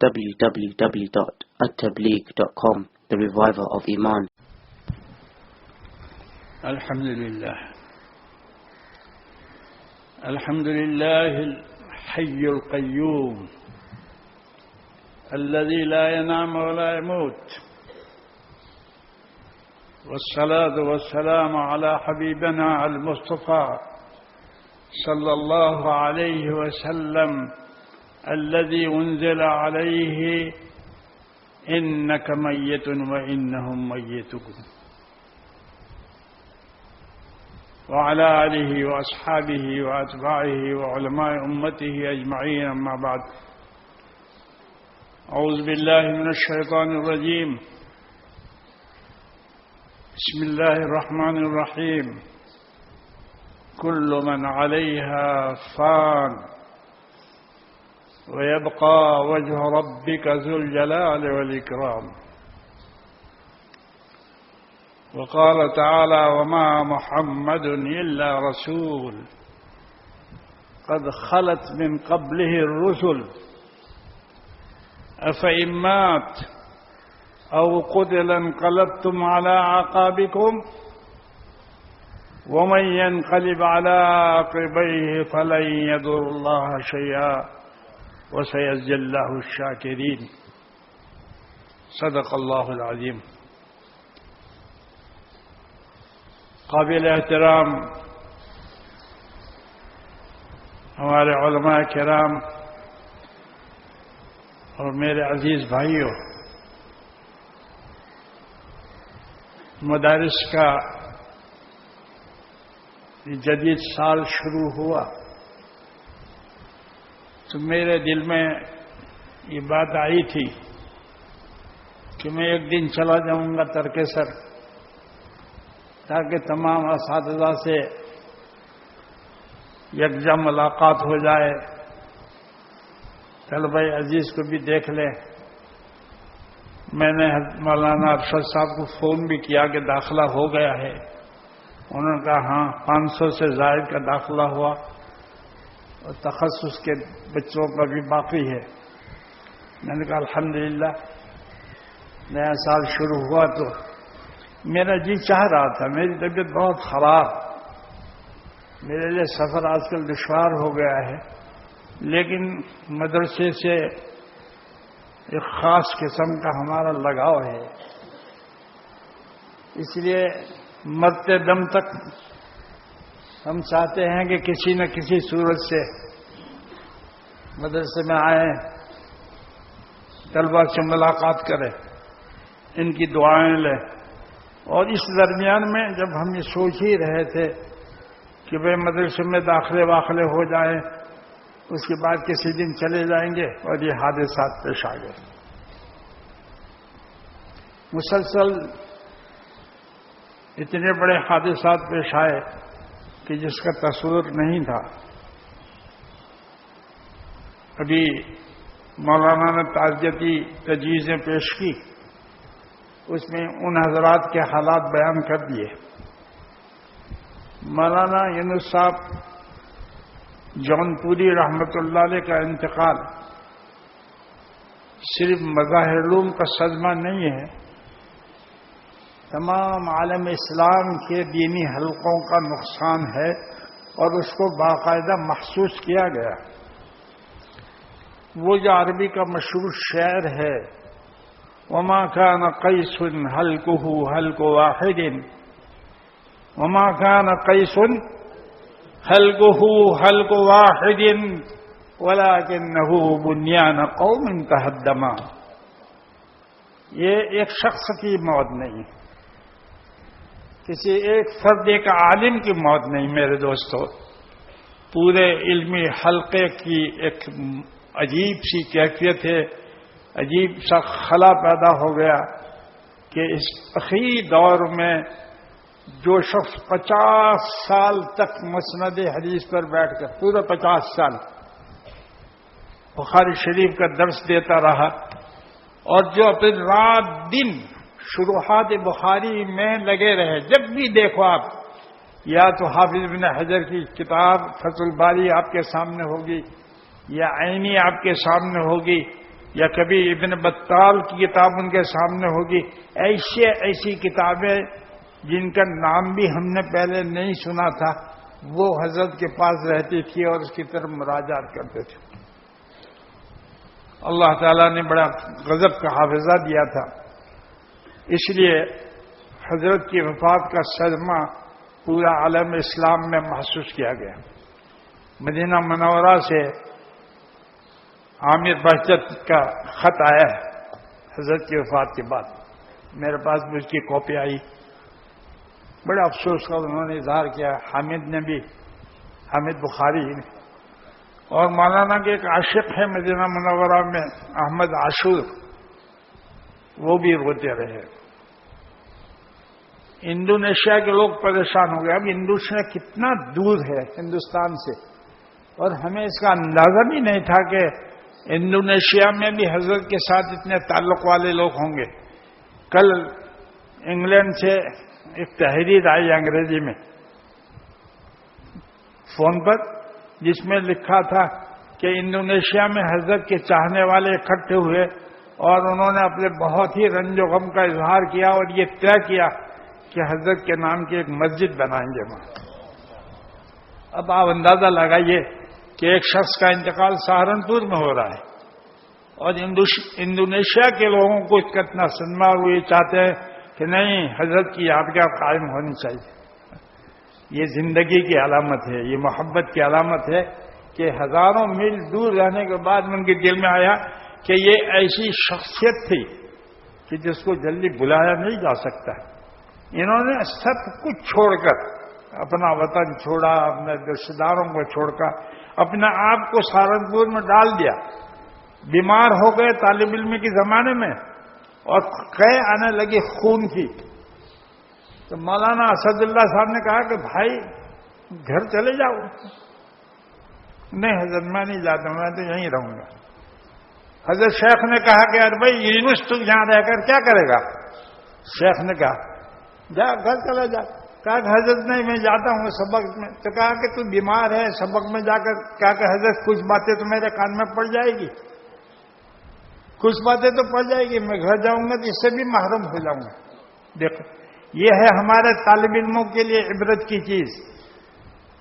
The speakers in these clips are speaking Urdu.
www.attableek.com, the reviver of Iman. Alhamdulillah. Alhamdulillah al-hayy al-qayyum alladhi la yanam wa la yamut. Wassalatu wassalamu ala habibina al-Mustafa sallallahu alayhi wa sallam الذي أنزل عليه إنك ميت وإنهم ميتون وعلى آله وأصحابه وأتباعه وعلماء أمته أجمعين. أما بعد، أعوذ بالله من الشيطان الرجيم. بسم الله الرحمن الرحيم. كل من عليها فان ويبقى وجه ربك ذو الجلال والإكرام. وقال تعالى: وما محمد إلا رسول قد خلت من قبله الرسل أفإن مات أو قتل انقلبتم على أعقابكم ومن ينقلب على عقبيه فلن يضر الله شيئا وسيجزي الله الشاكرين. صدق اللہ العظیم. قابل احترام ہمارے علماء کرام اور میرے عزیز بھائیوں، مدارس کا جدید سال شروع ہوا تو میرے دل میں یہ بات آئی تھی کہ میں ایک دن چلا جاؤں گا ترکیسر، تاکہ تمام اساتذہ سے یکجا ملاقات ہو جائے، طلبہ عزیز کو بھی دیکھ لیں. میں نے مولانا ارشد صاحب کو فون بھی کیا کہ داخلہ ہو گیا ہے. انہوں نے کہا ہاں 500 سے زائد کا داخلہ ہوا اور تخصص کے بچوں کا بھی باقی ہے. میں نے کہا الحمدللہ نیا سال شروع ہوا تو میرا جی چاہ رہا تھا. میری طبیعت بہت خراب، میرے لیے سفر آج کل دشوار ہو گیا ہے، لیکن مدرسے سے ایک خاص قسم کا ہمارا لگاؤ ہے. اس لیے مرتے دم تک ہم چاہتے ہیں کہ کسی نہ کسی صورت سے مدرسے میں آئیں، طلبہ سے ملاقات کریں، ان کی دعائیں لیں. اور اس درمیان میں جب ہم یہ سوچ ہی رہے تھے کہ بھئی مدرسے میں داخلے ہو جائیں، اس کے بعد کسی دن چلے جائیں گے، اور یہ حادثات پیش آ گئے. مسلسل اتنے بڑے حادثات پیش آئے کہ جس کا تصور نہیں تھا. ابھی مولانا نے تعزیتی تجویزیں پیش کی، اس میں ان حضرات کے حالات بیان کر دیے. مولانا یونس صاحب جون پوری رحمت اللہ علیہ کا انتقال صرف مظاہر علوم کا صدمہ نہیں ہے، تمام عالم اسلام کے دینی حلقوں کا نقصان ہے، اور اس کو باقاعدہ محسوس کیا گیا. وہ جو عربی کا مشہور شعر ہے، وما كان قيس حلقه حلق واحد وما كان قيس حلقه حلق واحد ولكنه بنيان قوم تهدما. یہ ایک شخص کی موت نہیں، کسی ایک فرد ایک عالم کی موت نہیں میرے دوستو. پورے علمی حلقے کی ایک عجیب سی کیفیت ہے، عجیب سا خلا پیدا ہو گیا کہ اس اخیر دور میں جو شخص 50 سال تک مسند حدیث پر بیٹھ کر، پورے 50 سال بخاری شریف کا درس دیتا رہا، اور جو اپنے رات دن شروحات بخاری میں لگے رہے، جب بھی دیکھو آپ، یا تو حافظ بن حجر کی کتاب فتح الباری آپ کے سامنے ہوگی، یا عینی آپ کے سامنے ہوگی، یا کبھی ابن بطال کی کتاب ان کے سامنے ہوگی، ایسی کتابیں جن کا نام بھی ہم نے پہلے نہیں سنا تھا، وہ حضرت کے پاس رہتی تھی اور اس کی طرف مراجعات کرتے تھے۔ اللہ تعالیٰ نے بڑا غضب کا حافظہ دیا تھا، اس لیے حضرت کی وفات کا صدمہ پورا عالم اسلام میں محسوس کیا گیا۔ مدینہ منورہ سے عامر بہجت کا خط آیا ہے حضرت کی وفات کے بعد، میرے پاس بھی اس کی کاپی آئی۔ بڑا افسوس کا انہوں نے اظہار کیا، حامد بخاری نے، اور مولانا کے ایک عاشق ہے مدینہ منورہ میں احمد عاشور، وہ بھی روتے رہے۔ انڈونیشیا کے لوگ پریشان ہو گئے۔ اب انڈونیشیا کتنا دور ہے ہندوستان سے، اور ہمیں اس کا اندازہ بھی نہیں تھا کہ انڈونیشیا میں بھی حضرت کے ساتھ اتنے تعلق والے لوگ ہوں گے۔ کل انگلینڈ سے ایک تحریر آئی انگریزی میں فون پر، جس میں لکھا تھا کہ انڈونیشیا میں حضرت کے چاہنے والے اکٹھے ہوئے اور انہوں نے اپنے بہت ہی رنج و غم کا اظہار کیا اور یہ طے کیا کہ حضرت کے نام کی ایک مسجد بنائیں گے وہاں۔ اب آپ اندازہ لگائیے کہ ایک شخص کا انتقال سہارنپور میں ہو رہا ہے، اور انڈونیشیا کے لوگوں کو کتنا صدمہ ہوئی، چاہتے ہیں کہ نہیں، حضرت کی یادگار قائم ہونی چاہیے۔ یہ زندگی کی علامت ہے، یہ محبت کی علامت ہے کہ ہزاروں میل دور رہنے کے بعد ان کے دل میں آیا کہ یہ ایسی شخصیت تھی کہ جس کو جلدی بلایا نہیں جا سکتا۔ انہوں نے سب کچھ چھوڑ کر، اپنا وطن چھوڑا، اپنے رشتہ داروں کو چھوڑ کر اپنے آپ کو سہارنپور میں ڈال دیا۔ بیمار ہو گئے طالب علم کے زمانے میں، اور قے آنے لگی خون کی، تو مولانا اسد اللہ صاحب نے کہا کہ بھائی گھر چلے جاؤ۔ نہیں حضرت میں نہیں جاتا، میں تو یہیں رہوں گا۔ حضرت شیخ نے کہا کہ ارے بھائی یونس تو یہاں رہ کر کیا کرے گا؟ شیخ نے کہا جا گھر چلا جا۔ کہا کہ حضرت نہیں میں جاتا ہوں سبق میں۔ تو کہا کہ تو بیمار ہے، سبق میں جا کر کہا کہ حضرت کچھ باتیں تو میرے کان میں پڑ جائے گی، کچھ باتیں تو پڑ جائے گی، میں گھر جاؤں گا تو اس سے بھی محروم ہو جاؤں گا۔ دیکھو یہ ہے ہمارے طالب علموں کے لیے عبرت کی چیز۔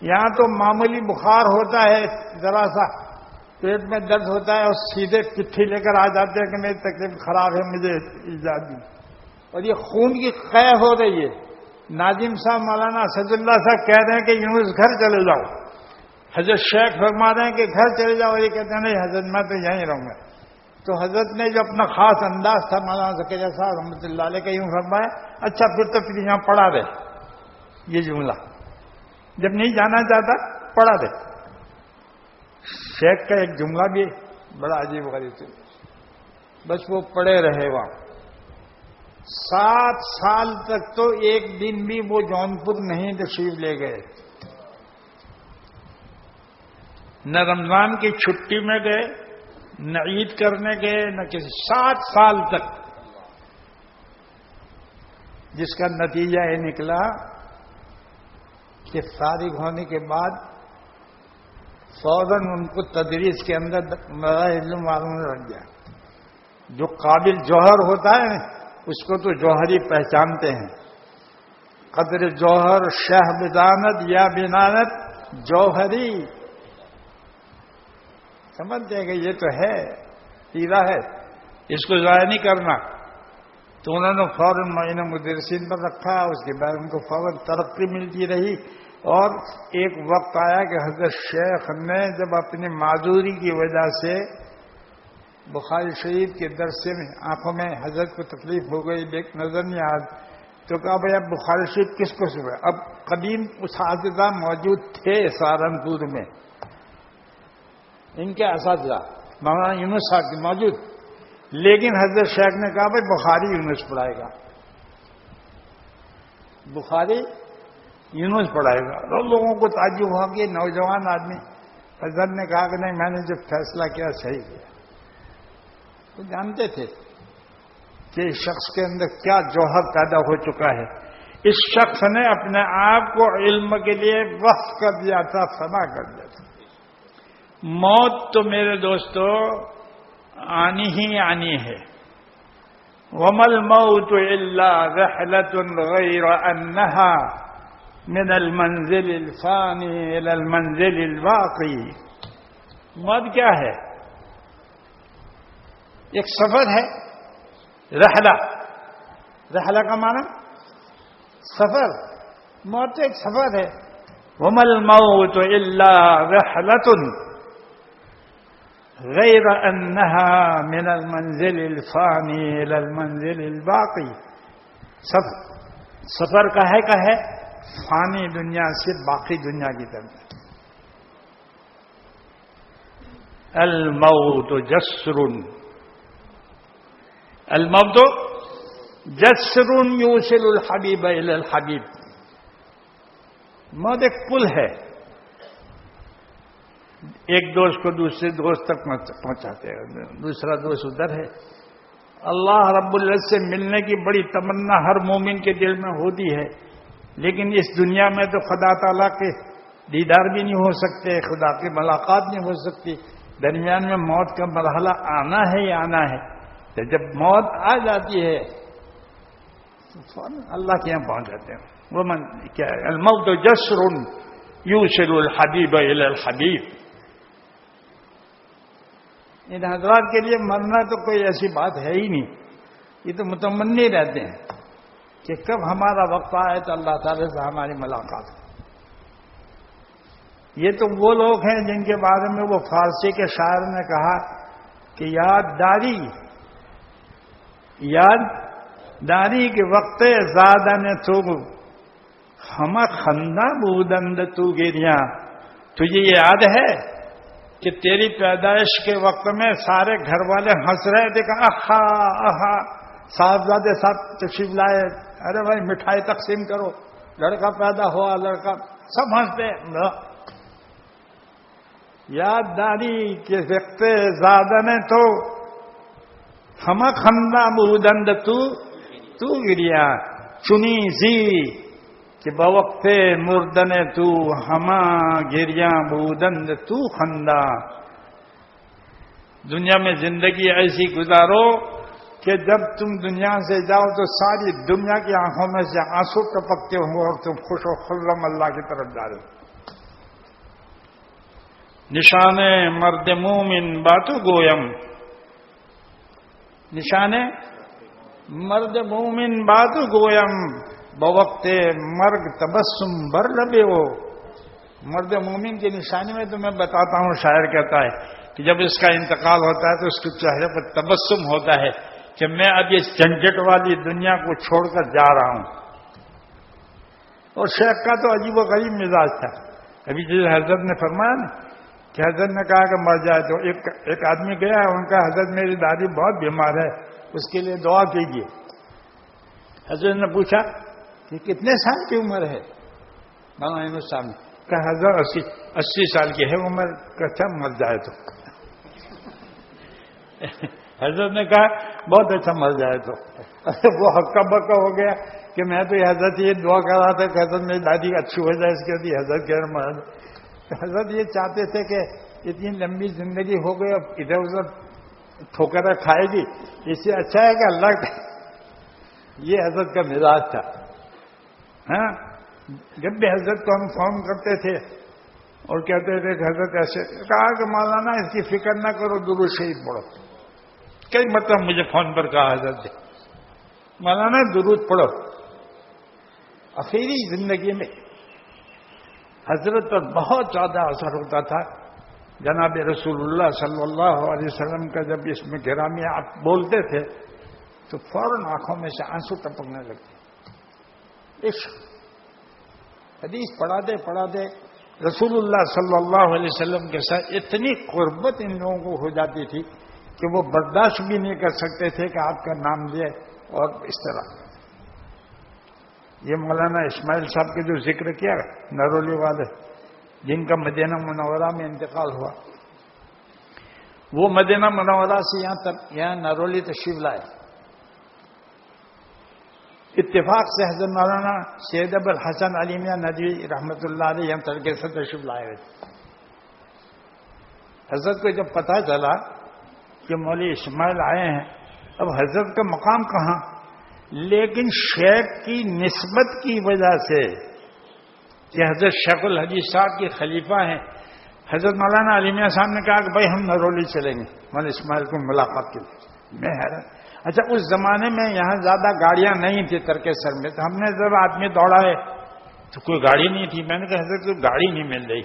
یہاں تو معمولی بخار ہوتا ہے، ذرا سا پیٹ میں درد ہوتا ہے اور سیدھے چٹھی لے کر آ جاتے ہیں کہ میری طبیعت خراب ہے، مجھے اجازت دی۔ اور یہ خون کی قے ہو رہی ہے۔ ناظم صاحب مولانا اسد اللہ صاحب کہہ رہے ہیں کہ یونس گھر چلے جاؤ، حضرت شیخ فرما رہے ہیں کہ گھر چلے جاؤ، اور یہ کہتے ہیں نہیں حضرت میں تو یہیں رہوں گا۔ تو حضرت نے جو اپنا خاص انداز تھا مولانا زکریا صاحب رحمۃ اللہ علیہ کا، یوں فرمایا اچھا پھر تو پھر یہاں پڑھا رہے، یہ جملہ جب نہیں جانا چاہتا پڑھا دے۔ شیخ کا ایک جملہ بھی بڑا عجیب غریب تھا، بس وہ پڑے رہے وہاں 7 سال تک، تو ایک دن بھی وہ جونپور نہیں تشریف لے گئے، نہ رمضان کی چھٹی میں گئے، نہ عید کرنے گئے، نہ کسی 7 سال تک، جس کا نتیجہ یہ نکلا کہ فارغ ہونے کے بعد فوراً ان کو تدریس کے اندر علم والوں نے رکھ دیا۔ جو قابل جوہر ہوتا ہے اس کو تو جوہری پہچانتے ہیں، قدر جوہر شہ بدانت یا بنانت جوہری، سمجھتے ہیں کہ یہ تو ہے ہیرا ہے، اس کو ضائع نہیں کرنا۔ تو انہوں نے فوراً معین مدرسین پر رکھا، اس کے بعد ان کو فوراً ترقی ملتی رہی، اور ایک وقت آیا کہ حضرت شیخ نے جب اپنی معذوری کی وجہ سے بخاری شریف کے درسے میں آنکھوں میں حضرت کو تکلیف ہو گئی، نظر نہیں آ، تو کہا بھائی اب بخاری شریف کس کو سنائے؟ اب قدیم اساتذہ موجود تھے سہارنپور میں، ان کے اساتذہ مولانا یونس صاحب موجود، لیکن حضرت شیخ نے کہا بھائی بخاری یونس پڑھائے گا، بخاری یونس پڑھائے گا۔ اور لوگوں کو تعجب ہوا کہ نوجوان آدمی، حضرت نے کہا کہ نہیں میں نے جو فیصلہ کیا صحیح کیا۔ وہ جانتے تھے کہ اس شخص کے اندر کیا جوہر پیدا ہو چکا ہے۔ اس شخص نے اپنے آپ کو علم کے لیے وقف کر دیا تھا، فنا کر دیا تھا۔ موت تو میرے دوستو آنی ہی آنی ہے. وَمَا الْمَوْتُ إِلَّا رِحْلَةٌ غَيْرَ أَنَّهَا مِنَ الْمَنْزِلِ الْفَانِي إِلَى الْمَنْزِلِ الْبَاقِي. موت کیا ہے؟ ایک سفر ہے. رحلہ، رحلہ کا معنی سفر. موت ایک سفر ہے. وَمَا الْمَوْتُ إِلَّا رِحْلَةٌ غیر انہا من المنزل الفانی الى المنزل الباقی. سفر کا ہے فانی دنیا سے باقی دنیا کی طرف. الموت جسر، الموت جسر یوصل الحبیب الی الحبیب. موت ایک پل ہے، ایک دوست کو دوسرے دوست تک پہنچاتے ہیں. دوسرا دوست ادھر ہے. اللہ رب العزت سے ملنے کی بڑی تمنا ہر مومن کے دل میں ہوتی ہے، لیکن اس دنیا میں تو خدا تعالیٰ کے دیدار بھی نہیں ہو سکتے، خدا کی ملاقات نہیں ہو سکتی. درمیان میں موت کا مرحلہ آنا ہے ہی آنا ہے. تو جب موت آ جاتی ہے تو فوراً اللہ کے یہاں پہنچ جاتے ہیں. وہ کیا ہے؟ الموت جسر یوصل الحبیب الی الحبیب. ان حضرات کے لیے مرنا تو کوئی ایسی بات ہے ہی نہیں. یہ تو متمنی رہتے ہیں کہ کب ہمارا وقت آئے تو اللہ تعالی سے ہماری ملاقات ہو. یہ تو وہ لوگ ہیں جن کے بارے میں وہ فارسی کے شاعر نے کہا کہ یاد داری کے وقت زیادہ نے تو ہم خندہ بودند تو گریاں. تجھے یہ یاد ہے کہ تیری پیدائش کے وقت میں سارے گھر والے ہنس رہے تھے کہ آہا آہا صاحبزادے ساتھ تشریف لائے، ارے بھائی مٹھائی تقسیم کرو، لڑکا پیدا ہوا، لڑکا، سب ہنستے. یاد داری کے وقت زیادہ نے تو ہم خندہ بودند تو گریا. چنی زی کہ بوقت مردن تو ہما گریاں بودند تو خندہ. دنیا میں زندگی ایسی گزارو کہ جب تم دنیا سے جاؤ تو ساری دنیا کی آنکھوں میں سے آنسو ٹپکتے ہوں اور تم خوش و خرم اللہ کی طرف جا رہے. نشان مرد مومن باتو گویم، نشان مرد مومن باتو گویم بوقت مرگ تبسم بر لبے ہو. مرد مومن کی نشانی میں تو میں بتاتا ہوں، شاعر کہتا ہے کہ جب اس کا انتقال ہوتا ہے تو اس کے چہرے پر تبسم ہوتا ہے کہ میں اب یہ جھنجھٹ والی دنیا کو چھوڑ کر جا رہا ہوں. اور شیخ کا تو عجیب و غریب مزاج تھا. ابھی جس حضرت نے فرمایا نا کہ حضرت نے کہا کہ مر جائے، تو ایک آدمی گیا ہے، ان کا حضرت میری دادی بہت بیمار ہے، اس کے لیے دعا کیجیے. حضرت نے پوچھا کہ کتنے سال کی عمر ہے؟ مولانا صاحب کہ حضرت 80 سال کی ہے عمر. کہتا مر جائے تو حضرت نے کہا بہت اچھا مر جائے تو. وہ ہکا بکا ہو گیا کہ میں تو حضرت یہ دعا کر رہا تھا کہ حضرت میری دادی اچھی ہو جائے، اس کے بعد حضرت کہہ رہے مر. حضرت یہ چاہتے تھے کہ اتنی لمبی زندگی ہو گئی، اب ادھر ادھر ٹھوکریں کھائے گی، اس سے اچھا ہے کہ اللہ کا. یہ حضرت کا مزاج تھا. ہاں، جب بھی حضرت کو ہم فون کرتے تھے اور کہتے تھے کہ حضرت ایسے، کہا کہ مولانا اس کی فکر نہ کرو، درود شریف پڑھو. کئی مرتبہ مجھے فون پر کہا حضرت نے مولانا درود پڑھو. آخری زندگی میں حضرت پر بہت زیادہ اثر ہوتا تھا. جناب رسول اللہ صلی اللہ علیہ وسلم کا جب اس میں گرامی آپ بولتے تھے تو فوراً آنکھوں میں سے آنسو ٹپکنے لگتے. عشق حدیث پڑھاتے رسول اللہ صلی اللہ علیہ وسلم کے ساتھ اتنی قربت ان لوگوں کو ہو جاتی تھی کہ وہ برداشت بھی نہیں کر سکتے تھے کہ آپ کا نام لے. اور اس طرح یہ مولانا اسماعیل صاحب کے جو ذکر کیا نرولی والے، جن کا مدینہ منورہ میں انتقال ہوا، وہ مدینہ منورہ سے یہاں نرولی تشریف لائے. اتفاق سے حضرت مولانا سید ابو الحسن علی میاں ندوی رحمۃ اللہ علیہ یہاں ترکے سے تشریف لائے ہوئے تھے. حضرت کو جب پتہ چلا کہ مولوی اسماعیل آئے ہیں، اب حضرت کا مقام کہاں؟ لیکن شیخ کی نسبت کی وجہ سے کہ حضرت شیخ الحدیث صاحب کے خلیفہ ہیں، حضرت مولانا علی میاں صاحب نے کہا کہ بھائی ہم نرولی چلیں گے مولوی اسماعیل کو ملاقات کے لیے۔ میں حیران، اچھا اس زمانے میں یہاں زیادہ گاڑیاں نہیں تھی ترکیسر میں، تو ہم نے جب آدمی دوڑا ہے تو کوئی گاڑی نہیں تھی، میں نے کہا حضرت کوئی گاڑی نہیں مل رہی،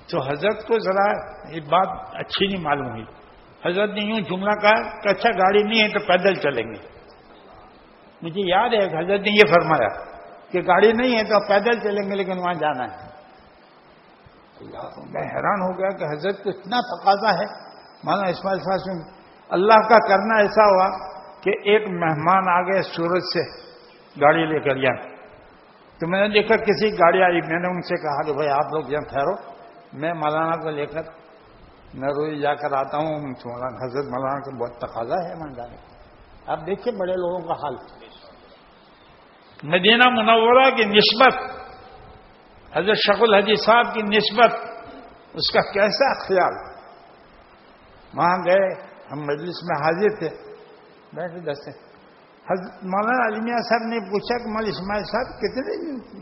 تو حضرت کو ذرا یہ بات اچھی نہیں معلوم ہوئی۔ حضرت نے یوں جملہ کہا کہ اچھا گاڑی نہیں ہے تو پیدل چلیں گے۔ مجھے یاد ہے کہ حضرت نے یہ فرمایا کہ گاڑی نہیں ہے تو پیدل چلیں گے لیکن وہاں جانا ہے۔ میں حیران ہو گیا کہ حضرت کو اتنا تقاضا ہے۔ مولانا اسماعیل صاحب سے اللہ کا کرنا ایسا ہوا کہ ایک مہمان آ گئے سورت سے گاڑی لے کر یہاں، تو میں نے دیکھا کسی گاڑی آئی، میں نے ان سے کہا کہ بھائی آپ لوگ یہاں ٹھہرو، میں مولانا کو لے کر نروئی جا کر آتا ہوں، حضرت مولانا کو بہت تقاضا ہے وہاں جانے کا۔ آپ دیکھیے بڑے لوگوں کا حال، مدینہ منورہ کی نسبت، حضرت شیخ الحدیث صاحب کی نسبت، اس کا کیسا خیال۔ وہاں گئے، ہم مجلس میں حاضر تھے، بیٹھے دستے، حضرت مولانا علی میاں صاحب نے پوچھا کہ مولوی اسماعیل صاحب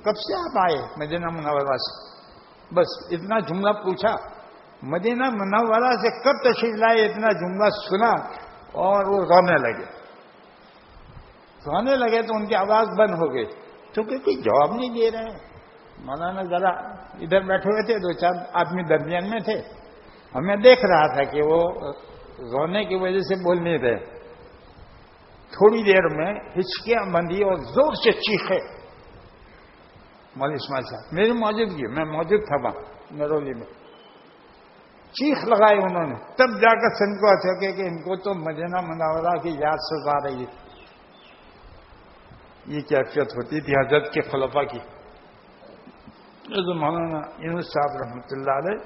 کب سے آپ آئے مدینہ منورہ سے؟ بس اتنا جملہ پوچھا، مدینہ منورہ سے کب تشریف لائے اتنا جملہ سنا اور وہ رونے لگے تو ان کی آواز بند ہو گئی، کیونکہ کوئی جواب نہیں دے رہے ہیں۔ مولانا ذرا ادھر بیٹھے ہوئے تھے، دو چار آدمی درمیان میں تھے، ہمیں دیکھ رہا تھا کہ وہ رونے کی وجہ سے بول نہیں رہے۔ تھوڑی دیر میں ہچکیاں بندھی اور زور سے چیخے مولوی اسماعیل صاحب، میری موجودگی، میں موجود تھا وہاں نرولی میں، چیخ لگائی انہوں نے، تب جا کر سن کو سکے کہ ان کو تو مدینہ منورہ کی یاد ستا رہی ہے۔ یہ کیفیت ہوتی تھی حضرت کے خلفاء کی۔ مولانا یونس صاحب رحمۃ اللہ علیہ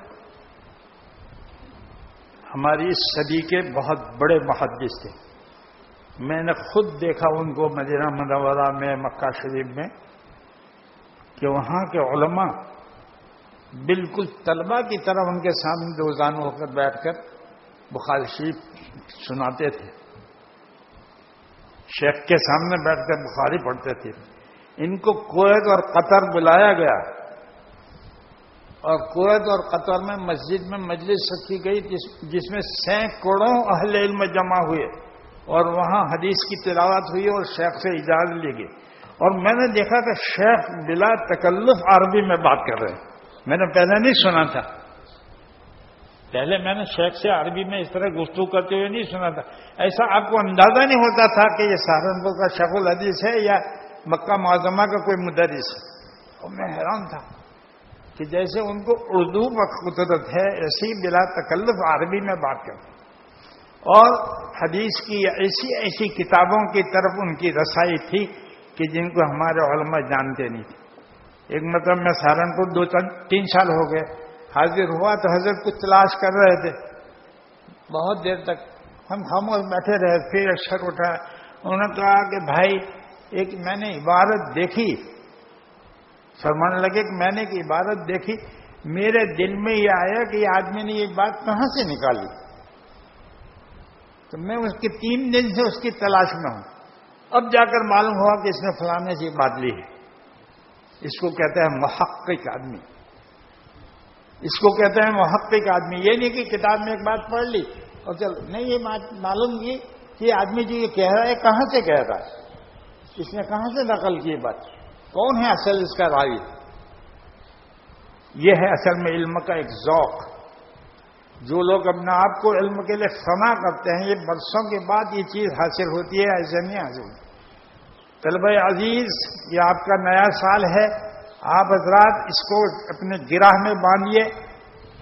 ہماری اس صدی کے بہت بڑے محدث تھے، میں نے خود دیکھا ان کو مدینہ منورہ میں، مکہ شریف میں، کہ وہاں کے علماء بالکل طلبہ کی طرح ان کے سامنے روزانہ ہو کر بیٹھ کر بخاری شریف سناتے تھے، شیخ کے سامنے بیٹھ کر بخاری پڑھتے تھے۔ ان کو کویت اور قطر بلایا گیا، اور کویت اور قطر میں مسجد میں مجلس رکھی گئی جس میں سینکڑوں اہل علم جمع ہوئے، اور وہاں حدیث کی تلاوت ہوئی اور شیخ سے اجازت لی گئی، اور میں نے دیکھا کہ شیخ بلا تکلف عربی میں بات کر رہے ہیں۔ میں نے پہلے نہیں سنا تھا، پہلے میں نے شیخ سے عربی میں اس طرح گفتگو کرتے ہوئے نہیں سنا تھا۔ ایسا آپ کو اندازہ نہیں ہوتا تھا کہ یہ سہارنپور کا شیخ الحدیث ہے یا مکہ معظمہ کا کوئی مدرس ہے۔ اور میں حیران تھا کہ جیسے ان کو اردو پر قدرت ہے، ایسی بلا تکلف عربی میں بات کرتے، اور حدیث کی ایسی کتابوں کی طرف ان کی رسائی تھی کہ جن کو ہمارے علماء جانتے نہیں تھے۔ ایک مطلب میں سہارنپور 2-3 سال ہو گئے، حاضر ہوا تو حضرت کچھ تلاش کر رہے تھے، بہت دیر تک ہم خاموش بیٹھے رہے، پھر اکثر اٹھا، انہوں نے کہا کہ بھائی ایک میں نے عبارت دیکھی، فرمانے لگے کہ میں نے ایک عبارت دیکھی، میرے دل میں یہ آیا کہ یہ آدمی نے یہ بات کہاں سے نکالی، تو میں اس کے 3 دن سے اس کی تلاش میں ہوں، اب جا کر معلوم ہوا کہ اس نے فلانے سے بات لی ہے۔ اس کو کہتے ہیں محقق آدمی، اس کو کہتے ہیں محقق آدمی۔ یہ نہیں کہ کتاب میں ایک بات پڑھ لی اور چلو، نہیں، یہ معلوم کی کہ یہ آدمی جو یہ کہہ رہا ہے کہاں سے کہہ رہا ہے، اس نے کہاں سے نقل کی بات، کون ہے اصل اس کا راوی۔ یہ ہے اصل میں علم کا ایک ذوق۔ جو لوگ اپنے آپ کو علم کے لیے فنا کرتے ہیں، یہ برسوں کے بعد یہ چیز حاصل ہوتی ہے، ایسے نہیں حاصل ہوتی۔ طلبہ عزیز، یہ آپ کا نیا سال ہے، آپ حضرات اس کو اپنے گراہ میں باندھیے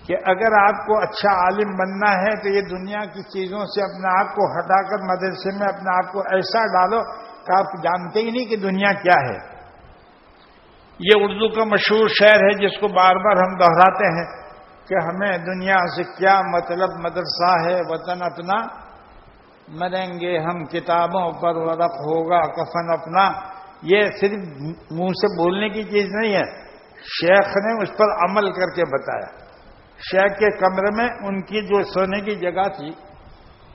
کہ اگر آپ کو اچھا عالم بننا ہے تو یہ دنیا کی چیزوں سے اپنے آپ کو ہٹا کر مدرسے میں اپنے آپ کو ایسا ڈالو کہ آپ جانتے ہی نہیں کہ دنیا کیا ہے۔ یہ اردو کا مشہور شعر ہے جس کو بار بار ہم دہراتے ہیں کہ ہمیں دنیا سے کیا مطلب، مدرسہ ہے وطن اپنا، مریں گے ہم کتابوں پر ورق ہوگا کفن اپنا۔ یہ صرف منہ سے بولنے کی چیز نہیں ہے، شیخ نے اس پر عمل کر کے بتایا۔ شیخ کے کمرے میں ان کی جو سونے کی جگہ تھی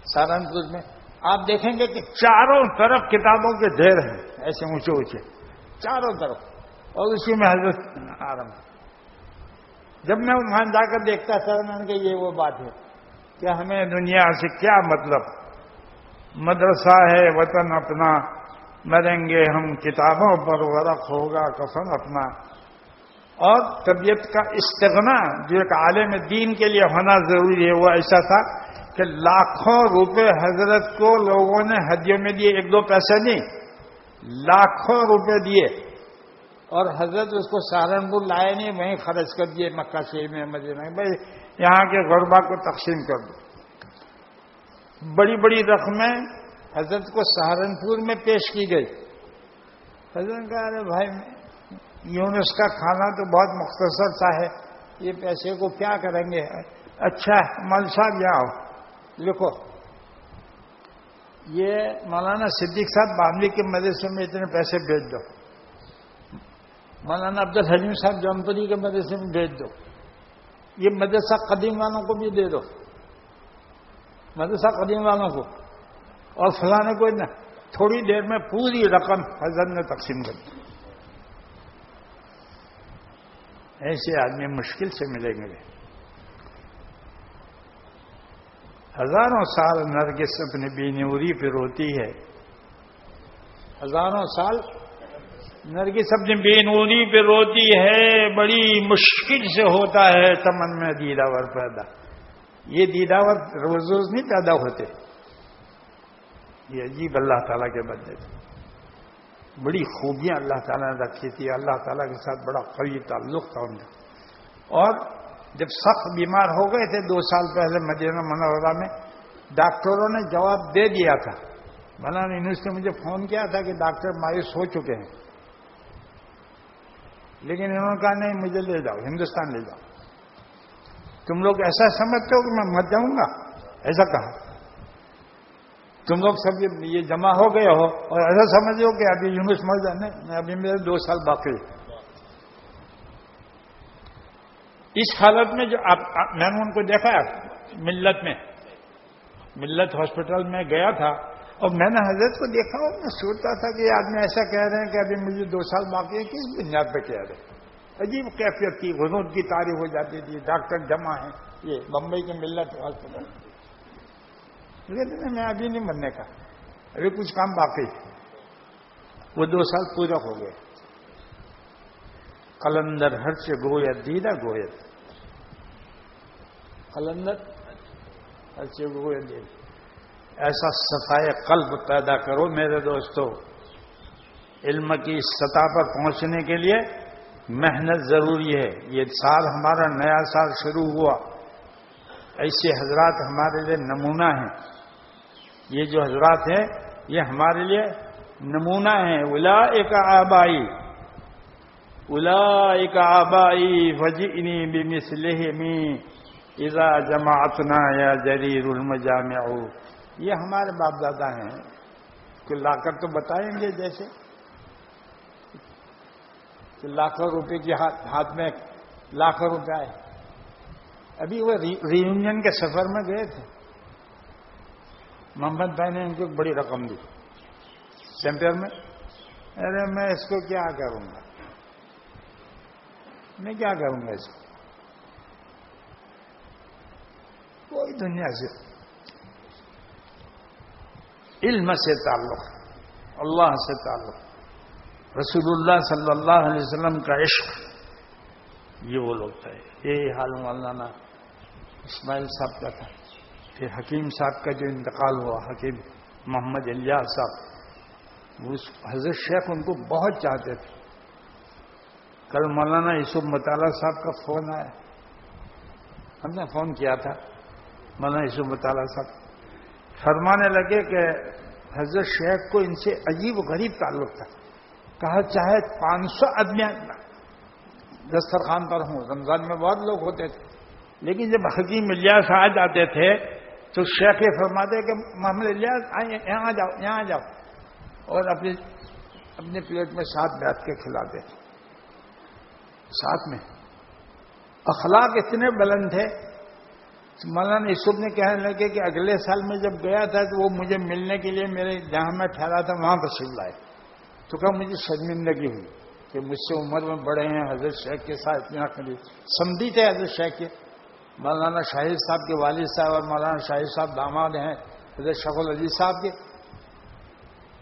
سہارنپور میں آپ دیکھیں گے کہ چاروں طرف کتابوں کے ڈھیر ہیں، ایسے اونچے اونچے چاروں طرف، اور اسی میں حضرت آرم۔ جب میں وہاں جا کر دیکھتا تھا کہ یہ وہ بات ہے کہ ہمیں دنیا سے کیا مطلب، مدرسہ ہے وطن اپنا، مریں گے ہم کتابوں پر، ورق ہوگا کفن اپنا، اور طبیعت کا استغنا جو ایک عالم دین کے لیے ہونا ضروری ہے، وہ ایسا تھا کہ لاکھوں روپے حضرت کو لوگوں نے ہدیوں میں دیے، 1-2 پیسے نہیں، لاکھوں روپے دیے، اور حضرت اس کو سہارنپور لائے نہیں، وہیں خرچ کر دیے مکہ شریف میں، مدینہ میں، بھائی یہاں کے غربا کو تقسیم کر دو۔ بڑی بڑی رقمیں حضرت کو سہارنپور میں پیش کی گئی۔ حضرت نے کہا ارے بھائی یونس کا کھانا تو بہت مختصر سا ہے، یہ پیسے کو کیا کریں گے؟ اچھا مول صاحب یہاں آؤ، لکھو یہ مولانا صدیق صاحب باندھی کے مدرسے میں اتنے پیسے بھیج دو، مولانا عبد الحلیم صاحب جونپوری کے مدرسے میں بھیج دو، یہ مدرسہ قدیم والوں کو بھی دے دو، مدرسہ قدیم والوں کو، اور فلانے کو نہ۔ تھوڑی دیر میں پوری رقم حضرت نے تقسیم کر دی۔ ایسے آدمی مشکل سے ملیں گے۔ ہزاروں سال نرگس اپنی بے نوری پہ روتی ہے، ہزاروں سال نرگس اپنی بے نوری پہ روتی ہے، بڑی مشکل سے ہوتا ہے چمن میں دیداور پیدا۔ یہ دیداور روز روز نہیں پیدا ہوتے، یہ عجیب اللہ تعالیٰ کے بندے تھے، بڑی خوبیاں اللہ تعالیٰ نے رکھی تھی، اللہ تعالیٰ کے ساتھ بڑا قوی تعلق تھا ان کا۔ اور جب سخت بیمار ہو گئے تھے 2 سال پہلے مدینہ منورہ میں، ڈاکٹروں نے جواب دے دیا تھا، مولانا یونس نے مجھے فون کیا تھا کہ ڈاکٹر مایوس ہو چکے ہیں، لیکن انہوں نے کہا نہیں مجھے لے جاؤ، ہندوستان لے جاؤ، تم لوگ ایسا سمجھتے ہو کہ میں مر جاؤں گا، ایسا کہا، تم لوگ سب یہ جمع ہو گئے ہو اور ایسا سمجھو کہ ابھی یونس مر جانے، ابھی میرے 2 سال باقی۔ اس حالت میں جو میں نے ان کو دیکھا ملت ہاسپٹل میں گیا تھا، اور میں نے حضرت کو دیکھا اور میں سوچتا تھا کہ یہ آدمی ایسا کہہ رہے ہیں کہ ابھی مجھے 2 سال باقی ہے، کس بنیاد پہ کہہ رہے ہیں؟ عجیب کیفیت کی، غنود کی تعریف ہو جاتی تھی، ڈاکٹر جمع ہیں، یہ بمبئی کے ملت ہاسپٹل، لیکن میں ابھی نہیں مرنے کا، ابھی کچھ کام باقی ہے۔ وہ 2 سال پورا ہو گئے۔ قلندر ہر سے گویت دیدہ گویت، قلندر ہر سے گویت دیدہ۔ ایسا صفائے قلب پیدا کرو میرے دوستو، علم کی سطح پر پہنچنے کے لیے محنت ضروری ہے۔ یہ سال ہمارا نیا سال شروع ہوا، ایسے حضرات ہمارے لیے نمونہ ہیں، یہ جو حضرات ہیں یہ ہمارے لیے نمونہ ہیں۔ اولئک آبائی، اولئک آبائی فجئنی بمثلہم اذا جمعتنا یا جریر المجامع۔ یہ ہمارے باپ دادا ہیں، کہ لا کر تو بتائیں گے جیسے کہ لاکھوں روپے کی ہاتھ میں لاکھوں روپے آئے۔ ابھی وہ ری یونین کے سفر میں گئے تھے، محمد بھائی نے ان کو ایک بڑی رقم دی سیمپئر میں۔ ارے میں اس کو کیا کروں گا، میں کیا کروں گا اس کو، کوئی دنیا سے علم سے تعلق، اللہ سے تعلق، رسول اللہ صلی اللہ علیہ وسلم کا عشق، یہ وہ لوگ تھے۔ یہی حال مولانا اسماعیل صاحب کا تھا۔ پھر حکیم صاحب کا جو انتقال ہوا، حکیم محمد الیاس صاحب، حضرت شیخ ان کو بہت چاہتے تھے۔ کل مولانا یوسف مطالعہ صاحب کا فون آیا، ہم نے فون کیا تھا، مولانا یوسف مطالعہ صاحب فرمانے لگے کہ حضرت شیخ کو ان سے عجیب و غریب تعلق تھا۔ کہا چاہے 500 آدمی دسترخوان پر ہوں، رمضان میں بہت لوگ ہوتے تھے، لیکن جب حکیم الیاس آ جاتے تھے تو شیخ یہ فرماتے کہ محمد الیاس آئیے، یہاں آ جاؤ، یہاں آ جاؤ، اور اپنے پلیٹ میں ساتھ بیٹھ کے کھلاتے تھے ساتھ میں۔ اخلاق اتنے بلند تھے مولانا یوسف نے کہنے لگے کہ اگلے سال میں جب گیا تھا تو وہ مجھے ملنے کے لیے میرے جہاں میں ٹھہرا تھا وہاں تشریف لائے، تو کہا مجھے شرمندگی ہوئی کہ مجھ سے عمر میں بڑے ہیں، حضرت شیخ کے ساتھ اتنا قریب سمدھی تھے حضرت شیخ کے، مولانا شاہد صاحب کے والد صاحب اور مولانا شاہد صاحب داماد ہیں حضرت شیخ العزیز صاحب کے،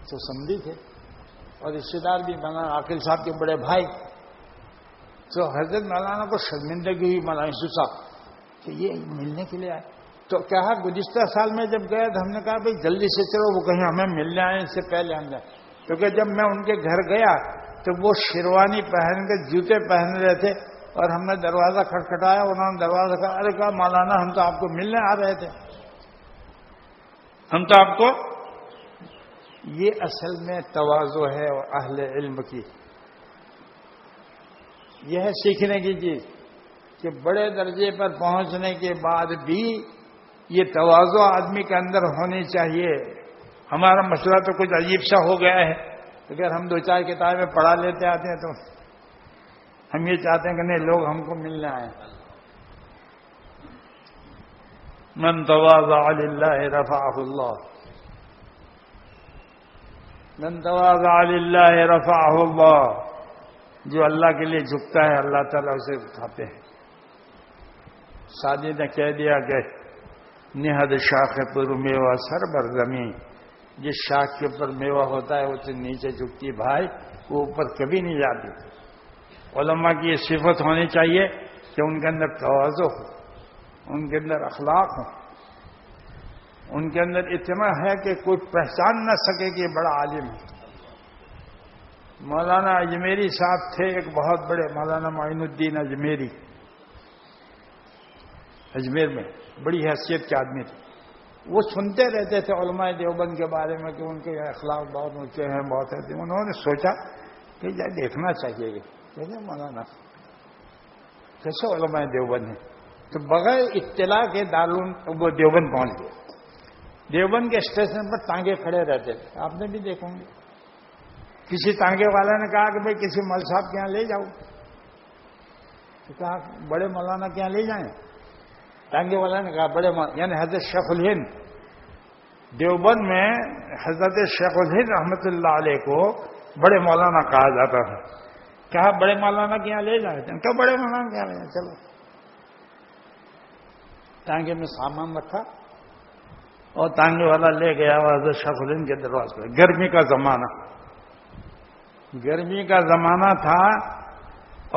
تو سمدھی تھے، اور رشتے دار بھی مولانا عاقل صاحب کے بڑے بھائی. تو حضرت مولانا کو شرمندگی ہوئی مولانا یوسف صاحب کہ یہ ملنے کے لیے آئے. تو کہا گزشتہ سال میں جب گیا تو ہم نے کہا بھائی جلدی سے چلو، وہ کہیں ہمیں ملنے آئے اس سے پہلے ہم جائیں. کیونکہ جب میں ان کے گھر گیا تو وہ شیروانی پہن کے جوتے پہن رہے تھے، اور ہم نے دروازہ کھٹکھٹایا، انہوں نے دروازہ کہا ارے کہا مولانا ہم تو آپ کو ملنے آ رہے تھے، ہم تو آپ کو. یہ اصل میں تواضع ہے اور اہل علم کی، یہ ہے سیکھنے کی چیز کہ بڑے درجے پر پہنچنے کے بعد بھی یہ تواضع آدمی کے اندر ہونی چاہیے. ہمارا مسئلہ تو کچھ عجیب سا ہو گیا ہے، اگر ہم دو چار کتابیں پڑھا لیتے آتے ہیں تو ہم یہ چاہتے ہیں کہ نہیں لوگ ہم کو ملنے آئے. من تواضع للہ رفعہ اللہ، من تواضع للہ رفعہ اللہ، جو اللہ کے لیے جھکتا ہے اللہ تعالیٰ اسے اٹھاتے ہیں. سادی نے کہہ دیا کہ نہد شاخ پر میوہ سر بر زمین، جس شاخ کے اوپر میوہ ہوتا ہے اسے نیچے جھکتی بھائی، وہ اوپر کبھی نہیں جاتی. علماء کی یہ صفت ہونی چاہیے کہ ان کے اندر تواضع ہو، ان کے اندر اخلاق ہو، ان کے اندر اتنا ہے کہ کوئی پہچان نہ سکے کہ یہ بڑا عالم ہے. مولانا اجمیری صاحب تھے ایک بہت بڑے، مولانا معین الدین اجمیری، اجمیر میں بڑی حیثیت کے آدمی تھے. وہ سنتے رہتے تھے علماء دیوبند کے بارے میں کہ ان کے اخلاق بہت اونچے ہیں، بہت ایسے. انہوں نے سوچا کہ دیکھنا چاہیے کیسے مولانا کیسے علماء دیوبند ہیں. تو بغیر اطلاع کے دارالعلوم وہ دیوبند پہنچ گئے. دیوبند کے اسٹیشن پر تانگے کھڑے رہتے تھے، آپ نے بھی دیکھوں گے. کسی تانگے والا نے کہا کہ بھائی کسی مول صاحب کے یہاں لے جاؤ، تو کہا بڑے مولانا کے یہاں لے جائیں. تانگے والا نے کہا بڑے یعنی حضرت شیخ الہند دیوبند میں حضرت شیخ الہند رحمۃ اللہ علیہ کو بڑے مولانا کہا جاتا تھا. کہا بڑے مولانا کے یہاں لے جائیں، کیا بڑے مولانا کے یہاں لے جائیں. چلو تانگے میں سامان رکھا اور تانگے والا لے گیا حضرت شیخ الہند کے دروازے پہ. گرمی کا زمانہ تھا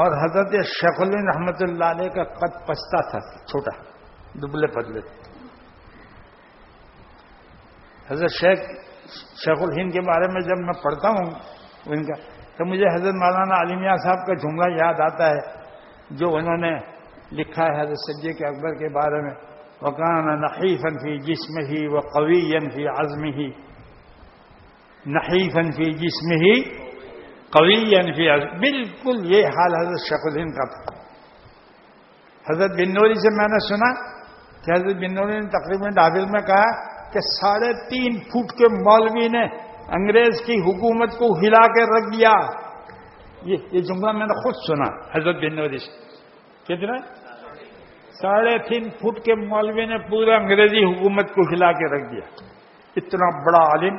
اور حضرت شیخ الہند رحمۃ اللہ علیہ کا قد پستہ تھا، چھوٹا، دبلے پتلے. حضرت شیخ الہند کے بارے میں جب میں پڑھتا ہوں ان کا تو مجھے حضرت مولانا علی میاں صاحب کا جملہ یاد آتا ہے جو انہوں نے لکھا ہے حضرت صدیق اکبر کے بارے میں. وَكَانَ نَحِيفًا فِي جِسْمِهِ وَقَوِيًّا فِي عَزْمِهِ، نحیفاً فی جسمه قویاً فی عزمه. بالکل یہ حال حضرت شیخ الہند کا تھا. حضرت بن نوری سے میں نے سنا کہ حضرت بن نوری نے تقریباً ڈابل میں کہا کہ 3.5 فٹ کے مولوی نے انگریز کی حکومت کو ہلا کے رکھ دیا. یہ جملہ میں نے خود سنا حضرت بن نوری سے. کتنا 3.5 فٹ کے مولوی نے پورا انگریزی حکومت کو ہلا کے رکھ دیا. اتنا بڑا عالم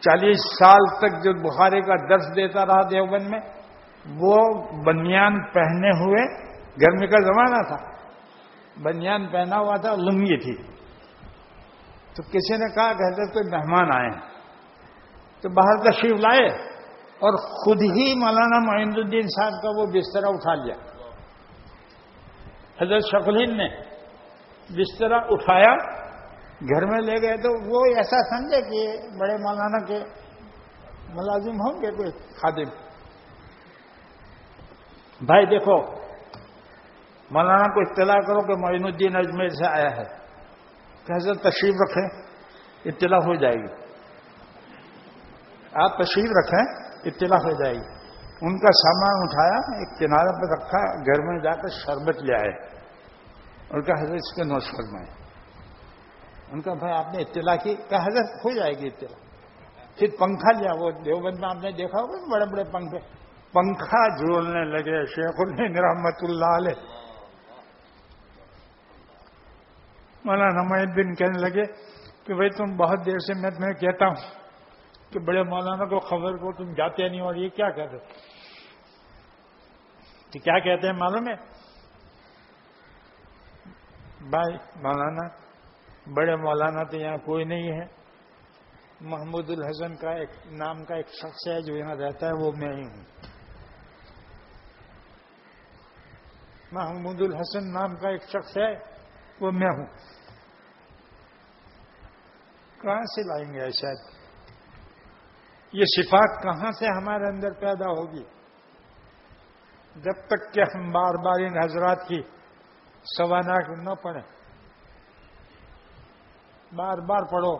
40 سال تک جو بخاری کا درس دیتا رہا دیوبند میں، وہ بنیان پہنے ہوئے، گرمی کا زمانہ تھا، بنیان پہنا ہوا تھا، لنگی تھی. تو کسی نے کہا کہ حضرت کوئی مہمان آئے ہیں، تو باہر تشریف لائے اور خود ہی مولانا معین الدین صاحب کا وہ بستر اٹھا لیا. حضرت شیخ الہند نے بستر اٹھایا، گھر میں لے گئے تو وہ ایسا سمجھے کہ بڑے مولانا کے ملازم ہوں گے، کوئی خادم. بھائی دیکھو مولانا کو اطلاع کرو کہ معین الدین اجمیر سے آیا ہے، کہ حضرت تشریف رکھیں، اطلاع ہو جائے گی. آپ تشریف رکھیں، اطلاع ہو جائے گی. ان کا سامان اٹھایا، ایک کنارے پہ رکھا، گھر میں جا کر شربت لے آئے اور کہا حضرت اس کے نوش فرمائیں. ان کا بھائی آپ نے اطلاع کی؟ کہا حضرت ہو جائے گی اطلاع. پھر پنکھا لیا، وہ دیوبند میں آپ نے دیکھا ہوگا بڑے بڑے پنکھے، پنکھا جھولنے لگے شیخ الہند رحمت اللہ علیہ. مولانا معین کہنے لگے کہ بھائی تم بہت دیر سے میں تمہیں کہتا ہوں کہ بڑے مولانا کو خبر کو تم جاتے نہیں، اور یہ کیا کہتے؟ کہ کیا کہتے ہیں معلوم ہے بھائی مولانا، بڑے مولانا تو یہاں کوئی نہیں ہے، محمود الحسن کا ایک نام کا ایک شخص ہے جو یہاں رہتا ہے، وہ میں ہی ہوں۔ محمود الحسن نام کا ایک شخص ہے، وہ میں ہوں۔ کہاں سے لائیں گے ایسا؟ یہ صفات کہاں سے ہمارے اندر پیدا ہوگی؟ جب تک کہ ہم بار بار ان حضرات کی سوانح نہ پڑھیں، بار بار پڑھو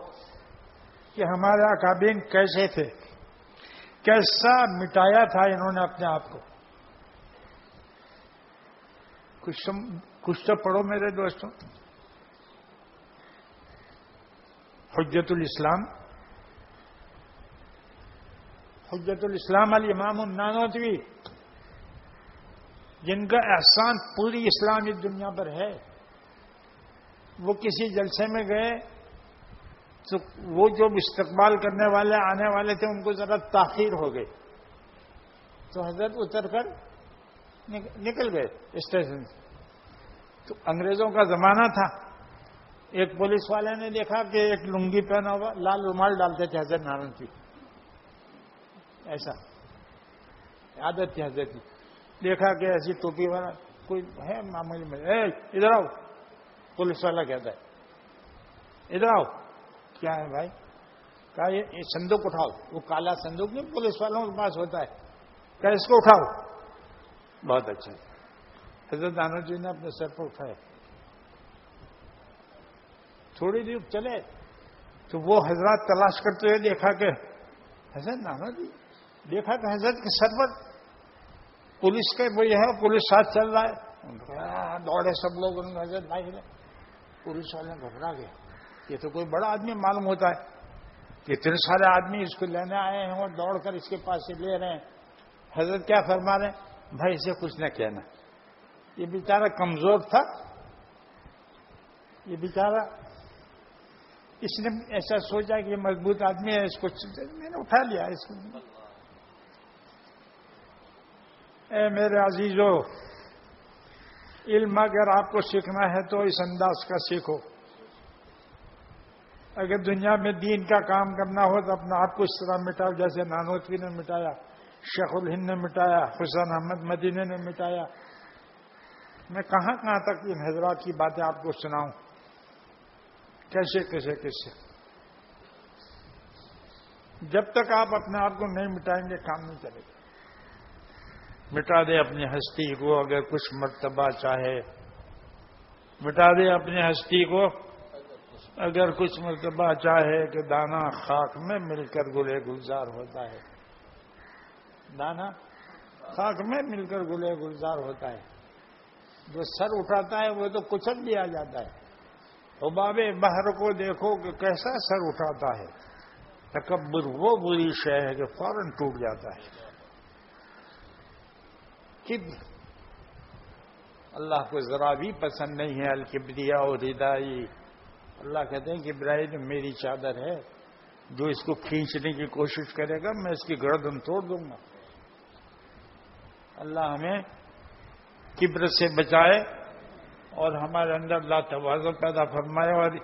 کہ ہمارے اکابرین کیسے تھے، کیسا مٹایا تھا انہوں نے اپنے آپ کو۔ کچھ تو پڑھو میرے دوستوں۔ حجت الاسلام الامام النانوتوی، جن کا احسان پوری اسلامی دنیا پر ہے، وہ کسی جلسے میں گئے تو وہ جو استقبال کرنے والے آنے والے تھے ان کو ذرا تاخیر ہو گئی، تو حضرت اتر کر نکل گئے اسٹیشن سے۔ تو انگریزوں کا زمانہ تھا، ایک پولیس والے نے دیکھا کہ ایک لنگی پہنا ہوا، لال رومال ڈالتے تھے حضرت نانوتوی، ایسا عادت تھی حضرت کی۔ دیکھا کہ ایسی ٹوپی والا کوئی ہے معمولی میں، ادھر آؤ، پولیس والا کہتا ہے ادھر آؤ۔ کیا ہے بھائی؟ کہا یہ صندوق اٹھاؤ۔ وہ کالا صندوق نہیں پولیس والوں کے پاس ہوتا ہے، کہا اس کو اٹھاؤ۔ بہت اچھا، حضرت نانوتوی نے اپنے سر پر اٹھایا۔ تھوڑی دیر چلے تو وہ حضرات تلاش کرتے ہوئے دیکھا کہ حضرت نانوتوی، دیکھا کہ حضرت کے سر پر پولیس کا وہی ہے، پولیس ساتھ چل رہا ہے۔ دوڑے سب لوگ، ان کو حضرت بھائی ہے۔ پولیس والے گھبرا گئے، یہ تو کوئی بڑا آدمی معلوم ہوتا ہے کہ اتنے سارے آدمی اس کو لینے آئے ہیں اور دوڑ کر اس کے پاس سے لے رہے ہیں۔ حضرت کیا فرما رہے ہیں؟ بھائی اسے کچھ نہ کہنا، یہ بیچارہ کمزور تھا، یہ بیچارہ اس نے ایسا سوچا کہ یہ مضبوط آدمی ہے، اس کو میں نے اٹھا لیا اس کو۔ اے میرے عزیزو، علم اگر آپ کو سیکھنا ہے تو اس انداز کا سیکھو۔ اگر دنیا میں دین کا کام کرنا ہو تو اپنا آپ کو اس طرح مٹاؤ جیسے نانوتوی نے مٹایا، شیخ الہند نے مٹایا، حسین احمد مدینی نے مٹایا۔ میں کہاں کہاں تک ان حضرات کی باتیں آپ کو سناؤں، کیسے کیسے کیسے۔ جب تک آپ اپنے آپ کو نہیں مٹائیں گے کام نہیں چلے گا۔ مٹا دے اپنی ہستی کو اگر کچھ مرتبہ چاہے، مٹا دے اپنی ہستی کو اگر کچھ مرتبہ چاہے کہ دانا خاک میں مل کر گلے گلزار ہوتا ہے، دانا خاک میں مل کر گلے گلزار ہوتا ہے۔ جو سر اٹھاتا ہے وہ تو کچل دیا جاتا ہے۔ حباب بحر کو دیکھو کہ کیسا سر اٹھاتا ہے۔ تکبر وہ بری شے ہے کہ فوراً ٹوٹ جاتا ہے۔ کبر اللہ کو ذرا بھی پسند نہیں ہے، الکبریا و ردائی۔ اللہ کہتے ہیں کہ کبریائی تو میری چادر ہے، جو اس کو کھینچنے کی کوشش کرے گا میں اس کی گردن توڑ دوں گا۔ اللہ ہمیں کبر سے بچائے اور ہمارے اندر لا تواضع پیدا فرمائے۔ اور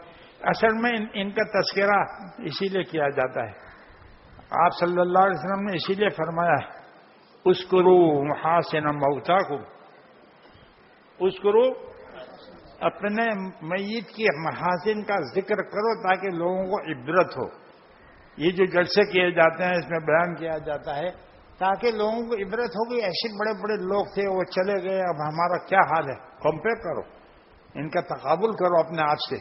اصل میں ان کا تذکرہ اسی لیے کیا جاتا ہے۔ آپ صلی اللہ علیہ وسلم نے اسی لیے فرمایا ہے اذکروا محاسن موتاکم، اذکروا، اپنے میت کی محاسن کا ذکر کرو تاکہ لوگوں کو عبرت ہو۔ یہ جو جلسے کیے جاتے ہیں اس میں بیان کیا جاتا ہے تاکہ لوگوں کو عبرت ہوگی۔ ایسے بڑے بڑے لوگ تھے وہ چلے گئے، اب ہمارا کیا حال ہے؟ کمپیئر کرو، ان کا تقابل کرو اپنے آپ سے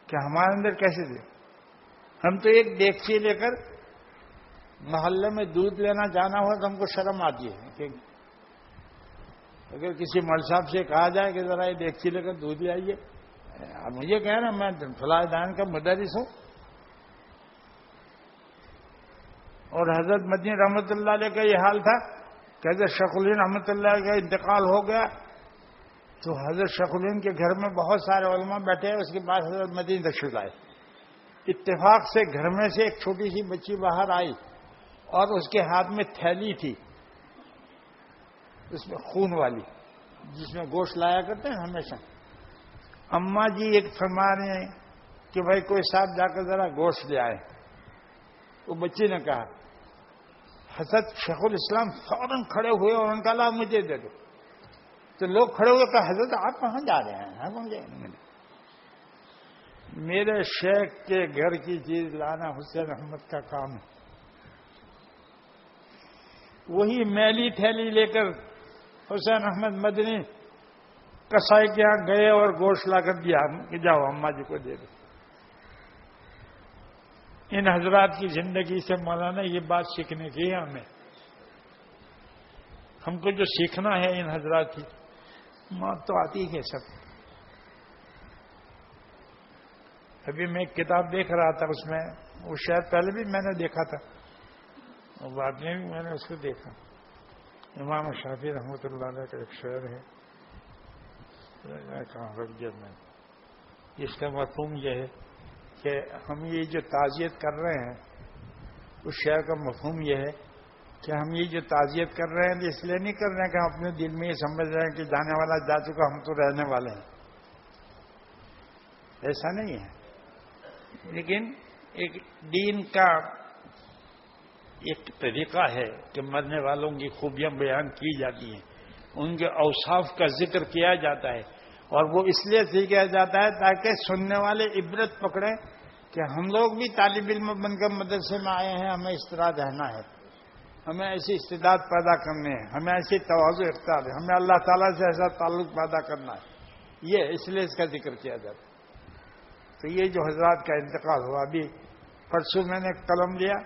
کہ ہمارے اندر کیسے تھے۔ ہم تو ایک دیگچی لے کر محلے میں دودھ لینا جانا ہو تو ہم کو شرم آتی ہے کہ اگر کسی مول صاحب سے کہا جائے کہ ذرا یہ دیگچی لے کر دودھ لے آئیے، اب مجھے کہہ رہا میں فلاح دان کا مدرس ہوں۔ اور حضرت مدنی رحمۃ اللہ علیہ کا یہ حال تھا کہ حضرت شیخ الہند رحمۃ اللہ علیہ کا انتقال ہو گیا تو حضرت شیخ الہند کے گھر میں بہت سارے علماء بیٹھے، اس کے بعد حضرت مدینہ تشریف لائے۔ اتفاق سے گھر میں سے ایک چھوٹی سی بچی باہر آئی اور اس کے ہاتھ میں تھیلی تھی، اس میں خون والی، جس میں گوشت لایا کرتے ہیں ہمیشہ۔ اماں جی ایک فرما رہے ہیں کہ بھائی کوئی صاحب جا کر ذرا گوشت لے آئے۔ وہ بچی نے کہا، حضرت شیخ الاسلام فوراً کھڑے ہوئے اور ان کا لا مجھے دے دو۔ تو لوگ کھڑے ہوئے کہا، حضرت آپ کہاں جا رہے ہیں؟ کہاں جائیں گے؟ میرے شیخ کے گھر کی چیز لانا حسین احمد کا کام ہے۔ وہی میلی تھیلی لے کر حسین احمد مدنی کسائی کے یہاں گئے اور گوشت لا کر دیا کہ جاؤ اماں جی کو دے دو۔ ان حضرات کی زندگی سے مولانا یہ بات سیکھنے کی ہے ہمیں۔ ہم کو جو سیکھنا ہے ان حضرات کی، موت تو آتی ہے سب۔ ابھی میں ایک کتاب دیکھ رہا تھا، اس میں وہ شاید پہلے بھی میں نے دیکھا تھا اور بعد میں بھی میں نے اس کو دیکھا۔ امام شافعی رحمۃ اللہ علیہ کا ایک شعر ہے، کہاں رکھ دیا میں، اس کا مفہوم یہ ہے کہ ہم یہ جو تعزیت کر رہے ہیں، اس شعر کا مفہوم یہ ہے کہ ہم یہ جو تعزیت کر رہے ہیں اس لیے نہیں کر رہے ہیں کہ ہم اپنے دل میں یہ سمجھ رہے ہیں کہ جانے والا جا چکا، ہم تو رہنے والے ہیں۔ ایسا نہیں ہے، لیکن ایک دین کا ایک طریقہ ہے کہ مرنے والوں کی خوبیاں بیان کی جاتی ہیں، ان کے اوصاف کا ذکر کیا جاتا ہے، اور وہ اس لیے سیکھا جاتا ہے تاکہ سننے والے عبرت پکڑیں کہ ہم لوگ بھی طالب علم بن کر مدرسے میں آئے ہیں، ہمیں اس طرح رہنا ہے، ہمیں ایسی استعداد پیدا کرنے ہیں، ہمیں ایسی تواضع اختیار ہے، ہمیں اللہ تعالیٰ سے ایسا تعلق پیدا کرنا ہے۔ یہ اس لیے اس کا ذکر کیا جاتا ہے۔ تو یہ جو حضرات کا انتقال ہوا، ابھی پرسوں میں نے قلم لیا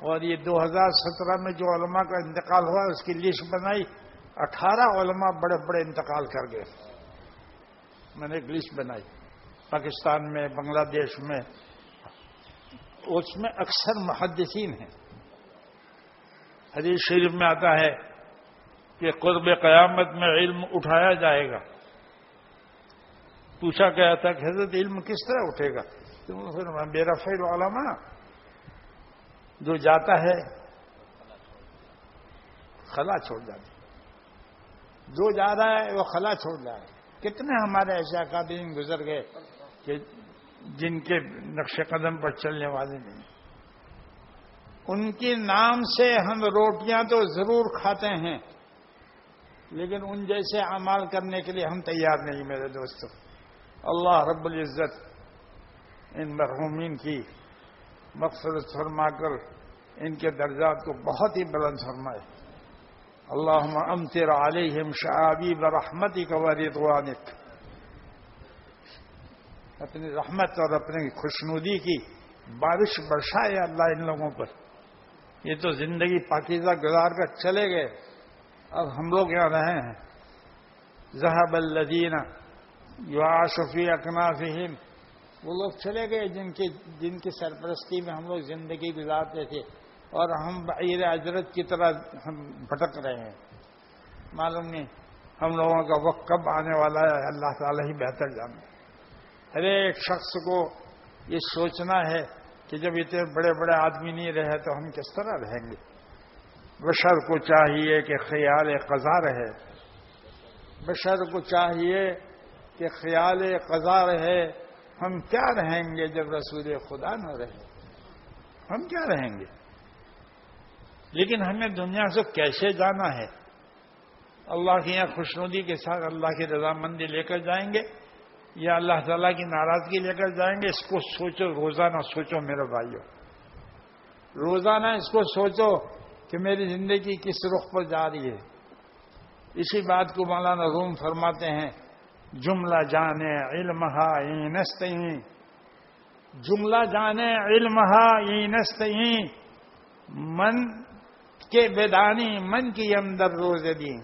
اور یہ 2017 میں جو علماء کا انتقال ہوا اس کی لسٹ بنائی، 18 علماء بڑے بڑے انتقال کر گئے۔ میں نے ایک لسٹ بنائی، پاکستان میں، بنگلہ دیش میں، اس میں اکثر محدثین ہیں۔ حدیث شریف میں آتا ہے کہ قرب قیامت میں علم اٹھایا جائے گا۔ پوچھا گیا تھا کہ حضرت علم کس طرح اٹھے گا؟ تو پھر میرا فیل علماء جو جاتا ہے خلا چھوڑ جاتا ہے، جو جا رہا ہے وہ خلا چھوڑ رہا ہے۔ کتنے ہمارے ایسے اکابرین گزر گئے کہ جن کے نقش قدم پر چلنے والے نہیں، ان کے نام سے ہم روٹیاں تو ضرور کھاتے ہیں، لیکن ان جیسے اعمال کرنے کے لیے ہم تیار نہیں میرے دوستوں۔ اللہ رب العزت ان مرحومین کی مغفرت فرما کر ان کے درجات کو بہت ہی بلند فرمائے۔ اللہم امطر علیہم شعابیب رحمتک و رضوانک، اپنی رحمت اور اپنی خوشنودی کی بارش برسائے اللہ ان لوگوں پر۔ یہ تو زندگی پاکیزہ گزار کر چلے گئے، اب ہم لوگ یہاں رہے ہیں۔ ذهب الذین یعاش فی اکنافہم، وہ لوگ چلے گئے جن کی سرپرستی میں ہم لوگ زندگی گزارتے تھے، اور ہم بعیر اجرت کی طرح ہم بھٹک رہے ہیں۔ معلوم نہیں ہم لوگوں کا وقت کب آنے والا ہے، اللہ تعالیٰ ہی بہتر جانے۔ ہر ایک شخص کو یہ سوچنا ہے کہ جب اتنے بڑے بڑے آدمی نہیں رہے تو ہم کس طرح رہیں گے۔ بشر کو چاہیے کہ خیال قضا رہے، بشر کو چاہیے کہ خیال قضا رہے۔ ہم کیا رہیں گے جب رسول خدا نہ رہے؟ ہم کیا رہیں گے؟ لیکن ہمیں دنیا سے کیسے جانا ہے؟ اللہ کی یہاں خوشنودی کے ساتھ اللہ کی رضامندی لے کر جائیں گے یا اللہ تعالیٰ کی ناراضگی لے کر جائیں گے؟ اس کو سوچو، روزانہ سوچو میرے بھائیو، روزانہ اس کو سوچو کہ میری زندگی کس رخ پر جا رہی ہے۔ اسی بات کو مولانا روم فرماتے ہیں، جملہ جانے علمہا اینستہیں، جملہ جانے علمہا اینستہیں، من کے بیدانی من کی اندر روز دی۔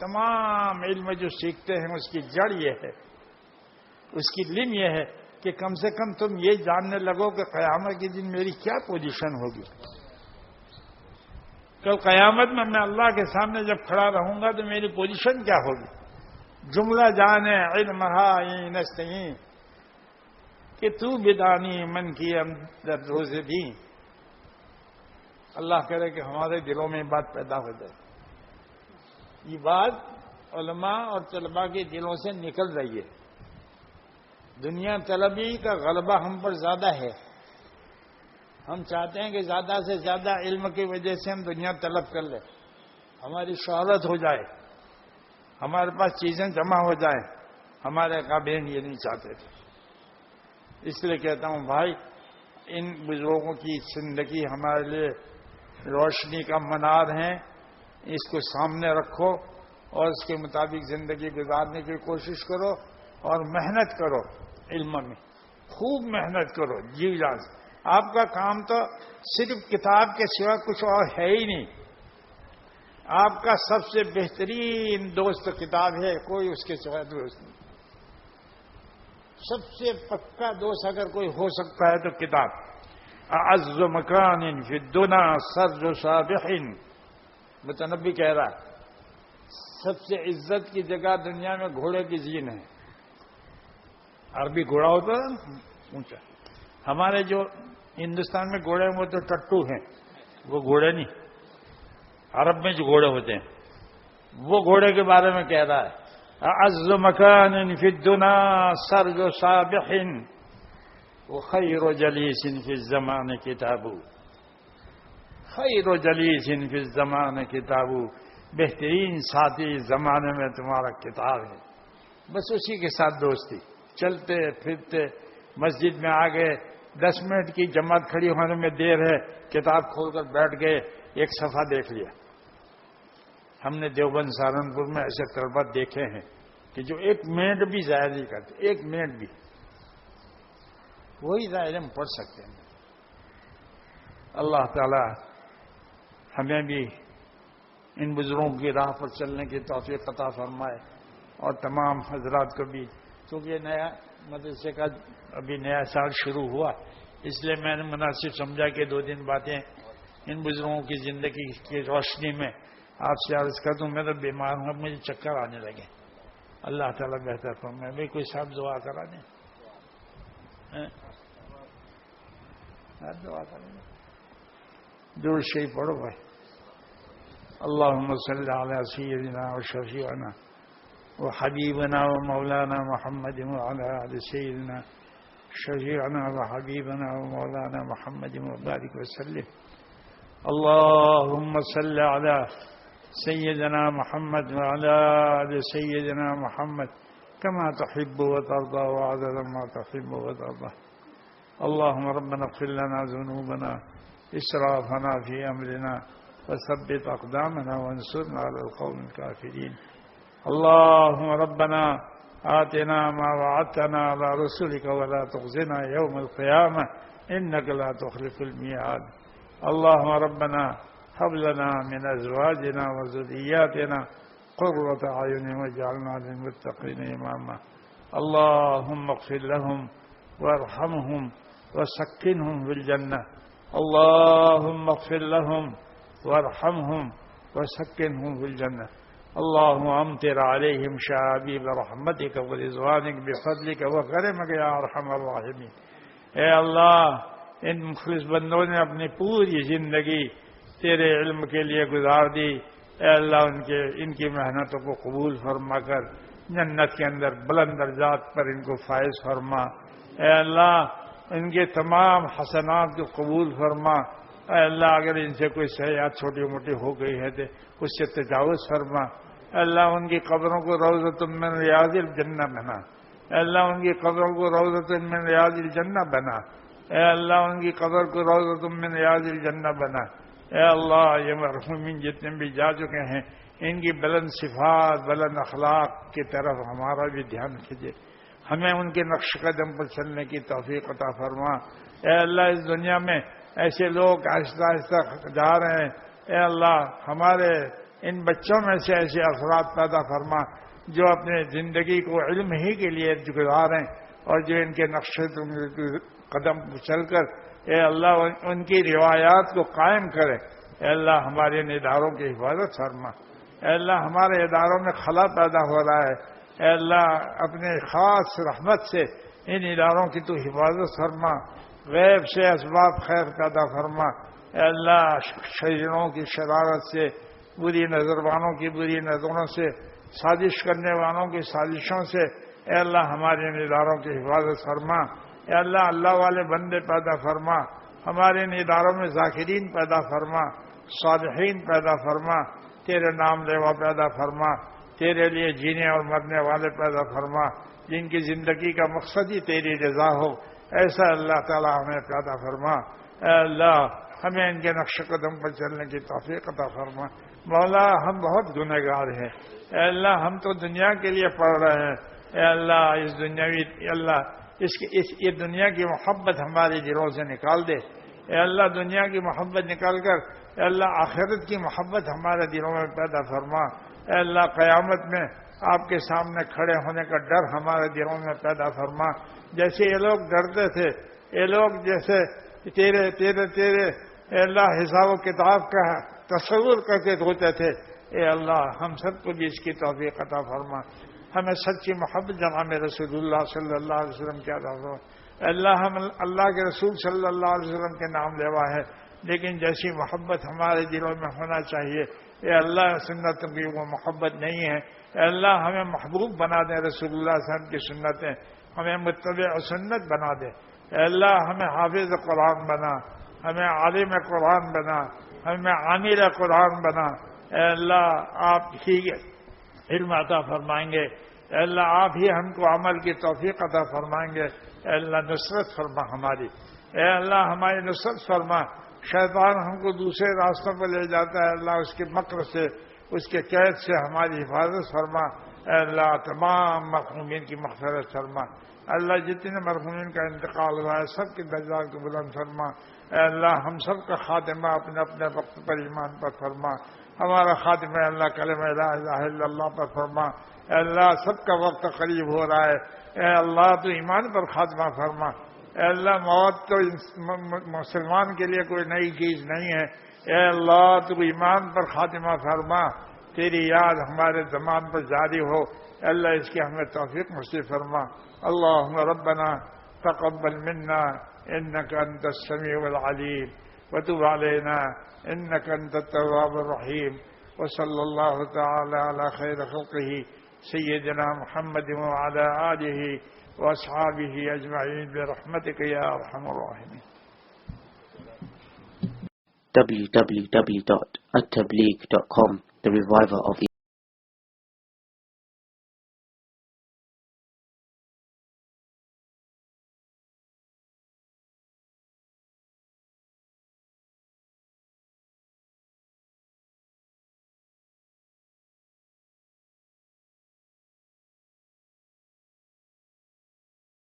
تمام علم جو سیکھتے ہیں اس کی جڑ یہ ہے، اس کی لم یہ ہے کہ کم سے کم تم یہ جاننے لگو کہ قیامت کے دن میری کیا پوزیشن ہوگی۔ کل قیامت میں اللہ کے سامنے جب کھڑا رہوں گا تو میری پوزیشن کیا ہوگی۔ جملہ جانے علمہا نستعین کہ تو بدانی من کی در روز بھی. اللہ کرے کہ ہمارے دلوں میں بات پیدا ہو جائے. یہ بات علماء اور طلباء کے دلوں سے نکل رہی ہے. دنیا طلبی کا غلبہ ہم پر زیادہ ہے. ہم چاہتے ہیں کہ زیادہ سے زیادہ علم کی وجہ سے ہم دنیا طلب کر لیں, ہماری شہرت ہو جائے, ہمارے پاس چیزیں جمع ہو جائیں. ہمارے قابلین یہ نہیں چاہتے تھے. اس لیے کہتا ہوں بھائی, ان بزرگوں کی زندگی ہمارے لیے روشنی کا منار ہے. اس کو سامنے رکھو اور اس کے مطابق زندگی گزارنے کی کوشش کرو اور محنت کرو. علم میں خوب محنت کرو جی جان سے. آپ کا کام تو صرف کتاب کے سوا کچھ اور ہے ہی نہیں. آپ کا سب سے بہترین دوست کتاب ہے, کوئی اس کے سوا دوست نہیں. سب سے پکا دوست اگر کوئی ہو سکتا ہے تو کتاب. اعز مکان فی الدنا سرج صابح, متنبی کہہ رہا ہے سب سے عزت کی جگہ دنیا میں گھوڑے کی زین ہے. عربی گھوڑا ہوتا ہے اونچا. ہمارے جو ہندوستان میں گھوڑے وہ تو ٹٹو ہیں, وہ گھوڑے نہیں. عرب میں جو گھوڑے ہوتے ہیں وہ گھوڑے کے بارے میں کہہ رہا ہے. اعز مکان فی الدنا سرج صابح وخیر جلیس فی الزمان کتاب. خیر جلیس فی الزمان کتاب, بہترین ساتھی زمانے میں تمہارا کتاب ہے. بس اسی کے ساتھ دوستی. چلتے پھرتے مسجد میں آ گئے, 10 منٹ کی جماعت کھڑی ہونے میں دیر ہے, کتاب کھول کر بیٹھ گئے, ایک صفحہ دیکھ لیا. ہم نے دیوبند سہارنپور میں ایسے طلباء دیکھے ہیں کہ جو 1 منٹ بھی ضائع نہیں کرتے. 1 منٹ بھی. وہی ظاہر ہم پڑھ سکتے ہیں. اللہ تعالی ہمیں بھی ان بزرگوں کی راہ پر چلنے کی توفیق عطا فرمائے, اور تمام حضرات کو بھی. کیونکہ نیا مدرسے کا ابھی نیا سال شروع ہوا, اس لیے میں نے مناسب سمجھا کہ 2 باتیں ان بزرگوں کی زندگی کی روشنی میں آپ سے عرض کر دوں. میں تو بیمار ہوں, مجھے چکر آنے لگے. اللہ تعالیٰ بہتر فرمائے. میں کوئی صاحب دعا کرا دیں, دعا کریں. درود شریف پڑھو بھائی. اللهم صل على سيدنا وشفيعنا وحبيبنا ومولانا محمد وعلى آل سيدنا شفيعنا وحبيبنا ومولانا محمد وبارك وسلم. اللهم صل على سيدنا محمد وعلى آل سيدنا محمد كما تحب وترضى وعدد ما تحب وترضى. اللهم ربنا اغفر لنا ذنوبنا إسرافنا في أمرنا وثبت أقدامنا وانصرنا على القوم الكافرين. اللهم ربنا آتنا ما وعدتنا على رسلك ولا تخزنا يوم القيامة إنك لا تخلف الميعاد. اللهم ربنا هب لنا من أزواجنا وذرياتنا قرة أعين واجعلنا للمتقين إماما. اللهم اغفر لهم وارحمهم وسكنهم في الجنة. اللهم اغفر لهم وارحمهم وسكنهم في الجنة. اللهم امطر عليهم شعابيب رحمتك ورضوانك بفضلك وكرمك يا ارحم الراحمين. اے اللہ, ان مخلص بندوں نے اپنی پوری زندگی تیرے علم کے لیے گزار دی. اے اللہ ان کی محنتوں کو قبول فرما کر جنت کے اندر بلند درجات پر ان کو فائز فرما. اے اللہ ان کے تمام حسنات کو قبول فرما. اے اللہ اگر ان سے کوئی سیاحت چھوٹی موٹی ہو گئی ہے تو اس سے تجاوز فرما. اے اللہ ان کی قبروں کو روضۃ من ریاض الجنہ بنا. اے اللہ ان کی قبروں کو روضۃ من ریاض الجنہ بنا. اے اللہ ان کی قبر کو روضۃ من ریاض الجنہ بنا. اے اللہ یہ مرحومین جتنے بھی جا چکے ہیں ان کی بلند صفات بلند اخلاق کی طرف ہمارا بھی دھیان کھینچے. ہمیں ان کے نقش قدم پر چلنے کی توفیق عطا فرما. اے اللہ اس دنیا میں ایسے لوگ آہستہ آہستہ جا رہے ہیں. اے اللہ ہمارے ان بچوں میں سے ایسے افراد پیدا فرما جو اپنے زندگی کو علم ہی کے لیے گزاریں اور جو ان کے نقش قدم پر چل کر اے اللہ ان کی روایات کو قائم کرے. اے اللہ ہمارے ان اداروں کی حفاظت فرما. اے اللہ ہمارے اداروں میں خلا پیدا ہو رہا ہے. اے اللہ اپنے خاص رحمت سے ان اداروں کی تو حفاظت فرما، غیب سے اسباب خیر پیدا فرما، اے اللہ شریروں کی شرارت سے، بری نظر والوں کی بری نظروں سے، سازش کرنے والوں کی سازشوں سے اے اللہ ہمارے ان اداروں کی حفاظت فرما، اے اللہ اللہ والے بندے پیدا فرما، ہمارے ان اداروں میں ذاکرین پیدا فرما، صالحین پیدا فرما، تیرے نام لیوا پیدا فرما، تیرے لیے جینے اور مرنے والے پیدا فرما، جن کی زندگی کا مقصد ہی تیری رضا ہو، ایسا اللہ تعالی ہمیں پیدا فرما، اے اللہ ہمیں ان کے نقش قدم پر چلنے کی توفیق عطا فرما۔ مولا ہم بہت گنہگار ہیں، اے اللہ ہم تو دنیا کے لیے پڑھ رہے ہیں، اے اللہ اس دنیاوی اللہ یہ دنیا کی محبت ہمارے دلوں سے نکال دے، اے اللہ دنیا کی محبت نکال کر اے اللہ آخرت کی محبت ہمارے دلوں میں پیدا فرما، اے اللہ قیامت میں آپ کے سامنے کھڑے ہونے کا ڈر ہمارے دلوں میں پیدا فرما، جیسے یہ لوگ ڈرتے تھے، یہ لوگ جیسے تیرے تیرے تیرے اے اللہ حساب و کتاب کا تصور کرتے ہوتے تھے، اے اللہ ہم سب کو بھی اس کی توفیق عطا فرما، ہمیں سچی محبت جناب رسول اللہ صلی اللہ علیہ وسلم کی عطا فرما۔ اے اللہ ہم اللہ کے رسول صلی اللہ علیہ وسلم کے نام لیوا ہے، لیکن جیسی محبت ہمارے دلوں میں ہونا چاہیے اے اللہ سنت کی وہ محبت نہیں ہے، اے اللہ ہمیں محبوب بنا دے رسول اللہ صلی اللہ علیہ وسلم کی سنتیں، ہمیں متبع سنت بنا دے، اے اللہ ہمیں حافظ قرآن بنا، ہمیں عالم قرآن بنا، ہمیں عامل قرآن بنا، اے اللہ آپ ہی علم عطا فرمائیں گے، اے اللہ آپ ہی ہم کو عمل کی توفیق عطا فرمائیں گے، اے اللہ نصرت فرما ہماری، اے اللہ ہماری نصرت فرما، شیطان ہم کو دوسرے راستوں پر لے جاتا ہے، اللہ اس کے مکر سے اس کے قید سے ہماری حفاظت فرما، اے اللہ تمام مرحومین کی مغفرت فرما، اللہ جتنے مرحومین کا انتقال ہوا ہے سب کے درجات کو بلند فرما، اے اللہ ہم سب کا خاتمہ اپنے اپنے وقت پر ایمان پر فرما، ہمارا خاتمہ اللہ کلمہ لا الہ الا اللہ پر فرما، اے اللہ سب کا وقت قریب ہو رہا ہے، اے اللہ تو ایمان پر خاتمہ فرما، اے اللہ موت تو مسلمان کے لیے کوئی نئی چیز نہیں ہے، اے اللہ تو ایمان پر خاتمہ فرما، تیری یاد ہمارے زمان پر جاری ہو، اے اللہ اس کی ہمیں توفیق نصیب فرما۔ اللہم ربنا تقبل منا انک انت السمیع العلیم وتب علینا انک انت التواب الرحیم، وصلی اللہ تعالی علی خیر خلقہ سیدنا محمد وعلی آلہ واصحابہ اجمعین برحمتک یا ارحم الراحمین۔ www.attableek.com, the reviver of